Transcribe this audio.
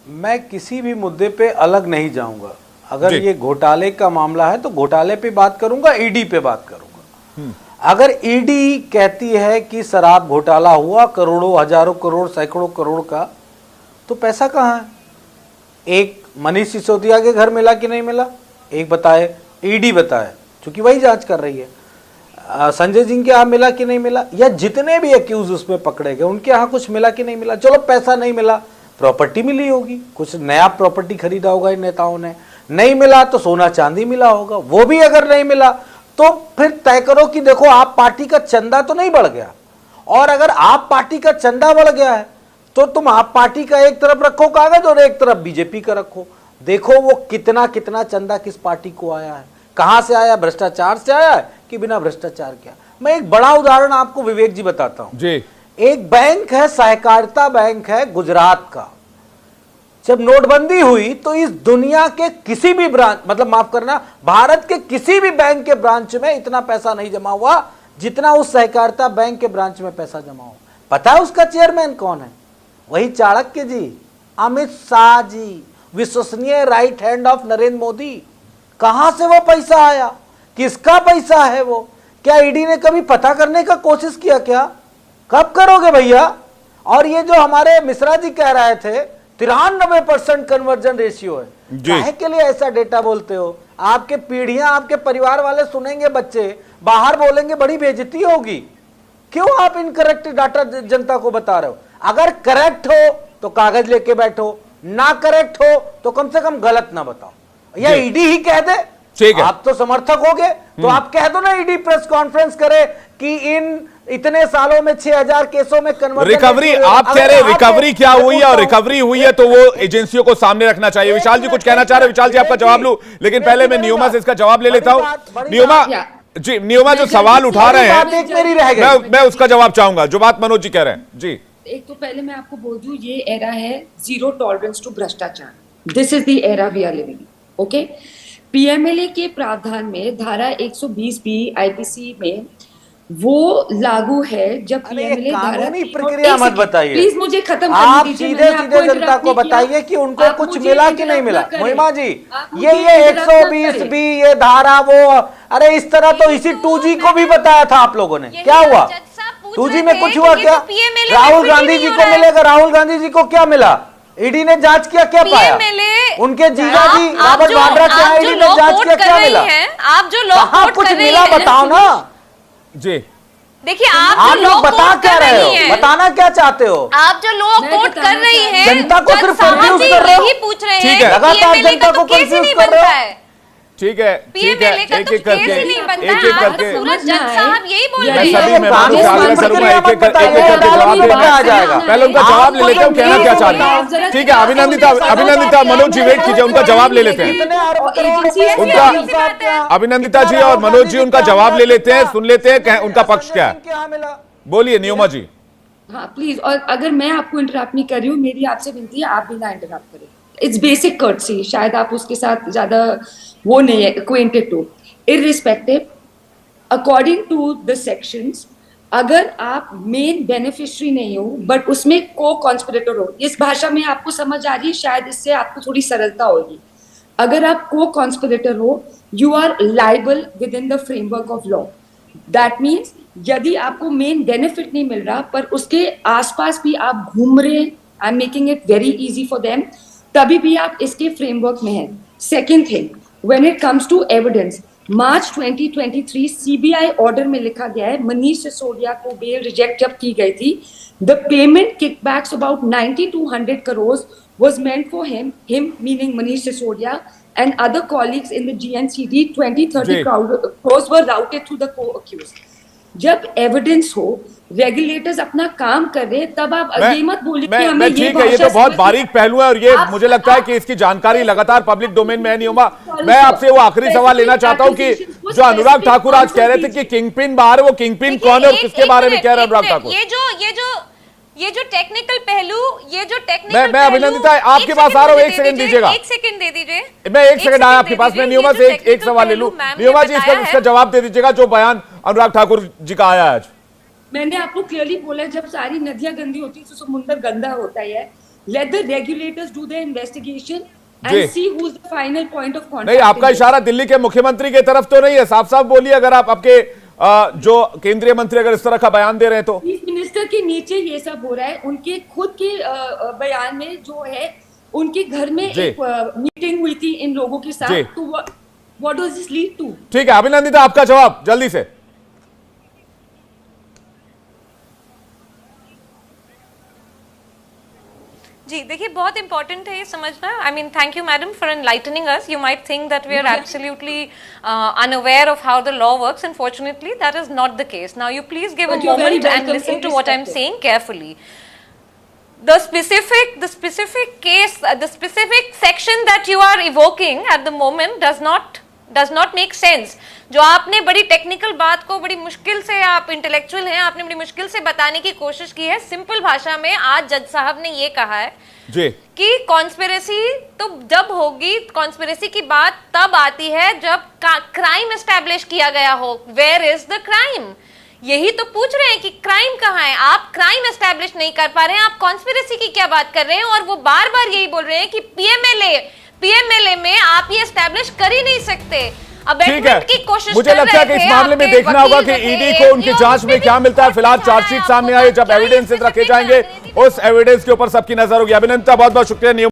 मैं किसी भी मुद्दे पे अलग नहीं जाऊंगा। अगर ये घोटाले का मामला है तो घोटाले पे बात करूंगा, ईडी पे बात करूंगा। अगर ईडी कहती है कि शराब घोटाला हुआ, करोड़ों, हजारों करोड़, सैकड़ों करोड़ का, तो पैसा कहाँ है? एक मनीष सिसोदिया के घर मिला कि नहीं मिला, एक बताए, ईडी बताए, क्योंकि वही जांच कर रही है। संजय सिंह के यहाँ मिला कि नहीं मिला, या जितने भी एक्यूज उसमें पकड़े गए उनके यहाँ कुछ मिला कि नहीं मिला। चलो पैसा नहीं मिला, प्रॉपर्टी मिली होगी, कुछ नया प्रॉपर्टी खरीदा होगा इन नेताओं ने। नहीं मिला तो सोना चांदी मिला होगा, वो भी अगर नहीं मिला तो फिर तय करो कि देखो आप पार्टी का चंदा तो नहीं बढ़ गया, और अगर आप पार्टी का चंदा बढ़ गया है तो तुम आप पार्टी का एक तरफ रखो कागज और एक तरफ बीजेपी का रखो। देखो वो कितना कितना चंदा किस पार्टी को आया है, कहां से आया, भ्रष्टाचार से आया है कि बिना भ्रष्टाचार किया। मैं एक बड़ा उदाहरण आपको विवेक जी बताता हूं जी। एक बैंक है, सहकारिता बैंक है गुजरात का। जब नोटबंदी हुई तो इस दुनिया के किसी भी ब्रांच, मतलब माफ करना, भारत के किसी भी बैंक के ब्रांच में इतना पैसा नहीं जमा हुआ जितना उस सहकारिता बैंक के ब्रांच में पैसा जमा हुआ। पता है उसका चेयरमैन कौन है? वही चाणक्य जी, अमित शाह जी, विश्वसनीय right hand of Narendra Modi. कहां से वो पैसा आया, किसका पैसा है वो? क्या ईडी ने कभी पता करने का कोशिश किया क्या? कब करोगे भैया? और ये जो हमारे मिश्रा जी कह रहे थे 93% कन्वर्जन रेशियो है, काहे के लिए ऐसा डेटा बोलते हो? आपके पीढ़ियां, आपके परिवार वाले सुनेंगे, बच्चे बाहर बोलेंगे, बड़ी बेइज्जती होगी। क्यों आप इनकरेक्ट डाटा जनता को बता रहे हो? अगर करेक्ट हो तो कागज लेके बैठो, ना करेक्ट हो तो कम से कम गलत ना बताओ। या ईडी ही कह दे, ठीक है, आप तो समर्थक होगे तो आप कह दो ना, ईडी प्रेस कॉन्फ्रेंस करे कि इन इतने सालों में 6000 केसों में कन्वर्जन रिकवरी, आप कह रहे रिकवरी क्या हुई है, और रिकवरी हुई है तो वो एजेंसियों को सामने रखना चाहिए। विशाल जी कुछ कहना चाह रहे? विशाल जी आपका जवाब लूं, लेकिन पहले मैं नियोमा से इसका जवाब ले लेता हूं। नियोमा जी, नियोमा जो सवाल उठा रहे हैं मैं उसका जवाब चाहूंगा, जो बात मनोज जी कह रहे हैं जी। एक तो पहले मैं आपको बोल दूं, ये एरा है जीरो टॉलरेंस टू भ्रष्टाचार। This is the era we are living. Okay, PMLA के प्रावधान में धारा 120 बी आईपीसी में वो लागू है जब पीएमएलए कानूनी प्रक्रिया मत बताइए, प्लीज मुझे खत्म आप सीधे सीधे जनता को बताइए कि उनको कुछ मिला कि नहीं मिला। महिमा जी, ये 120 बी, ये धारा, वो, अरे इस तरह तो इसी 2G को भी बताया था आप लोगों ने। क्या हुआ 2G में? कुछ हुआ क्या? राहुल गांधी जी को मिलेगा, राहुल गांधी जी को क्या मिला? ईडी ने जांच किया, क्या पाया? उनके जीजा जी रॉबर्ट वाड्रा क्या ईडी ने जांच किया, क्या मिला? आप जो लोग कुछ मिला बताओ ना जी। देखिए, आप जो लोग बता क्या रहे हो, बताना क्या चाहते हो? आप जो लोग कोट कर रही हैं, जनता को सिर्फ कंफ्यूज कर रहे हो, पूछ रहे हैं, लगातार जनता को कंफ्यूज कर रहे हो। ठीक है, ठीक है, एक एक करके यही बोल रहे हैं। सभी मेहमानों से आग्रह करूंगा एक एक करके जवाब देना जाएगा। पहले उनका जवाब ले लेते हैं, कहना क्या चाह रहे हैं। ठीक है, अभिनंदिता मनोज जी वेट कीजिए, उनका जवाब ले लेते हैं। उनका अभिनंदिता जी और मनोज जी उनका जवाब ले लेते हैं, सुन लेते हैं उनका पक्ष क्या है। बोलिए नियोमा जी। हाँ प्लीज, और अगर मैं आपको इंटरप्ट नहीं कर रही हूँ, मेरी आपसे विनती है आप भी ना इंटरप्ट करें। इट्स बेसिक कर्टसी, शायद आप उसके साथ ज्यादा वो नहीं है acquainted to। Irrespective, according to the sections, अगर आप मेन बेनिफिशियरी नहीं हो बट उसमें को कॉन्स्पिरेटर हो, इस भाषा में आपको समझ आ रही है, शायद इससे आपको थोड़ी सरलता होगी। अगर आप को कॉन्स्पिरेटर हो, you are liable within the framework of law. That means यदि आपको मेन बेनिफिट नहीं मिल रहा पर उसके आसपास भी आप घूम रहे हैं, I am making it very easy for them, तभी भी आप इसके फ्रेमवर्क में हैं। Second thing, when it comes to evidence, March 2023 CBI order में लिखा गया है, मनीष सिसोदिया को बेल रिजेक्ट जब की गई थी, the payment kickbacks about 90 to 100 crores was meant for him meaning Manish Sisodia and other colleagues in the GNCD, 20-30 crores were routed to the co-accused। जब एविडेंस हो, रेगुलेटर्स अपना काम कर रहे, तब आप ये मत बोलिए कि हमें ये ठीक है, ये तो बहुत बारीक पहलू है और ये मुझे लगता है कि इसकी जानकारी लगातार पब्लिक डोमेन में नहीं होगा। मैं आपसे वो आखिरी सवाल लेना चाहता हूं कि जो अनुराग ठाकुर आज कह रहे थे कि किंगपिन बाहर है, वो किंगपिन कौन है और किसके बारे में कह रहे हैं अनुराग ठाकुर? ये जो टेक्निकल पहलू, ये जो टेक्निकल मैं अभिनंदिता आपके पास आ रहा हूँ, एक सेकंड दीजिएगा, एक सेकंड दे दीजिए, मैं एक सेकंड आया आपके पास, मैं नियोमा से एक सवाल ले लूं। नियोमा जी इसका जवाब दे दीजिएगा जो बयान अनुराग ठाकुर जी का आया आज। मैंने आपको क्लियरली बोला, जब सारी नदियां गंदी होती है तो समुद्र गंदा होता है। let the regulators do their investigation ji. and see who's the final point of contact. नहीं, आपका in this. इशारा दिल्ली के मुख्यमंत्री की तरफ तो नहीं है, साफ साफ बोलिए अगर आप आपके जो केंद्रीय मंत्री अगर इस तरह का बयान दे रहे हैं तो। चीफ मिनिस्टर के नीचे ये सब हो रहा है, उनके खुद के बयान में जो है, उनके घर में जी। एक मीटिंग हुई थी इन लोगों के जी। साथ, तो what does this lead to? ठीक है अभिनंदिता, आपका जवाब जल्दी से। जी देखिए, बहुत इंपॉर्टेंट है ये समझना। I mean thank you madam for enlightening us. You might think that we are absolutely unaware of how the law works. Unfortunately, that is not the case. Now, you please give a But you're very moment and welcome, listen to what I'm irrespective. saying carefully. The specific case, the specific section that you are evoking at the moment does not make sense. जो आपने बड़ी technical बात को बड़ी मुश्किल से, आप intellectual हैं, आपने बड़ी मुश्किल से बताने की कोशिश की है सिंपल भाषा में। आज जज साहब ने ये कहा है जी कि कॉन्स्पिरेसी तो जब होगी, कॉन्स्पिरेसी की बात तब आती है जब क्राइम एस्टैब्लिश किया गया हो। Where is the crime? यही तो पूछ रहे हैं कि क्राइम कहाँ है। आप क्राइम एस्टैब्लिश नहीं कर पा रहे हैं, आप कॉन्स्पिरेसी की क्या बात कर रहे हैं? और वो बार बार यही बोल रहे हैं कि पीएमएलए में आप ये एस्टैब्लिश कर ही नहीं सकते। ठीक है, मुझे लगता है कि इस मामले में देखना होगा कि ईडी को उनकी जांच में क्या मिलता है। फिलहाल चार्जशीट सामने आई, जब एविडेंसेस रखे जाएंगे उस एविडेंस के ऊपर सबकी नजर होगी। अभिनंदन, बहुत बहुत शुक्रिया।